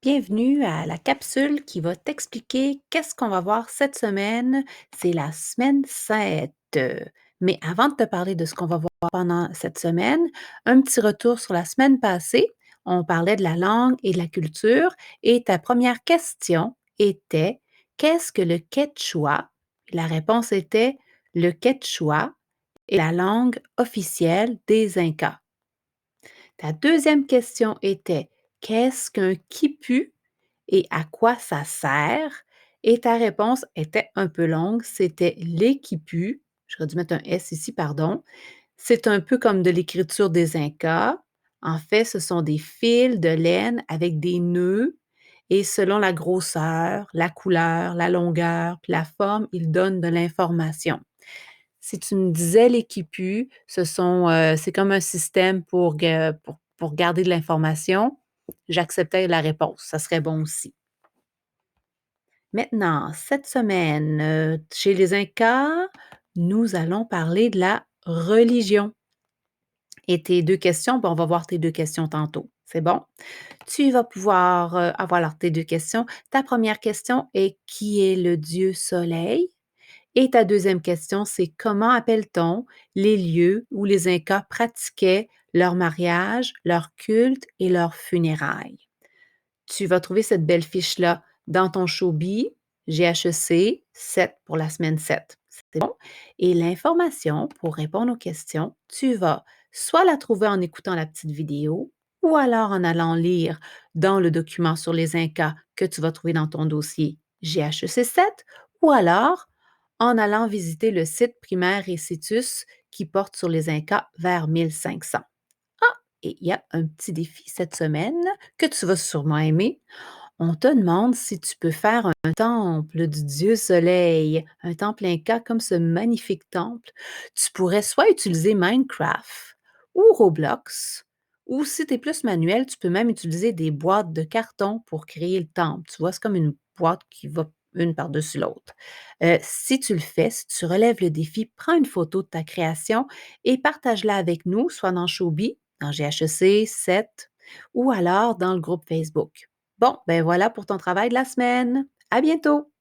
Bienvenue à la capsule qui va t'expliquer qu'est-ce qu'on va voir cette semaine. C'est la semaine 7. Mais avant de te parler de ce qu'on va voir pendant cette semaine, un petit retour sur la semaine passée. On parlait de la langue et de la culture et ta première question était: qu'est-ce que le quechua? La réponse était: le quechua est la langue officielle des Incas. Ta deuxième question était: qu'est-ce qu'un quipu et à quoi ça sert? Et ta réponse était un peu longue, c'était les quipus. J'aurais dû mettre un S ici, pardon. C'est un peu comme de l'écriture des Incas. En fait, ce sont des fils de laine avec des nœuds et selon la grosseur, la couleur, la longueur, puis la forme, ils donnent de l'information. Si tu me disais les quipus, c'est comme un système pour garder de l'information, j'acceptais la réponse, ça serait bon aussi. Maintenant, cette semaine, chez les Incas, nous allons parler de la religion. Et tes 2 questions, ben, on va voir tes 2 questions tantôt. C'est bon? Tu vas pouvoir, avoir alors tes 2 questions. Ta première question est: qui est le dieu soleil? Et ta deuxième question, c'est: comment appelle-t-on les lieux où les Incas pratiquaient leur mariage, leur culte et leurs funérailles? Tu vas trouver cette belle fiche-là dans ton Shobi, GHEC 7 pour la semaine 7. C'est bon? Et l'information pour répondre aux questions, tu vas soit la trouver en écoutant la petite vidéo ou alors en allant lire dans le document sur les Incas que tu vas trouver dans ton dossier GHEC 7 ou alors en allant visiter le site primaire Récitus qui porte sur les Incas vers 1500. Et il y a un petit défi cette semaine que tu vas sûrement aimer. On te demande si tu peux faire un temple du dieu soleil, un temple inca comme ce magnifique temple. Tu pourrais soit utiliser Minecraft ou Roblox, ou si tu es plus manuel, tu peux même utiliser des boîtes de carton pour créer le temple. Tu vois, c'est comme une boîte qui va une par-dessus l'autre. Si tu le fais, si tu relèves le défi, prends une photo de ta création et partage-la avec nous, soit dans Shobi, dans GHEC 7 ou alors dans le groupe Facebook. Bon, ben voilà pour ton travail de la semaine. À bientôt!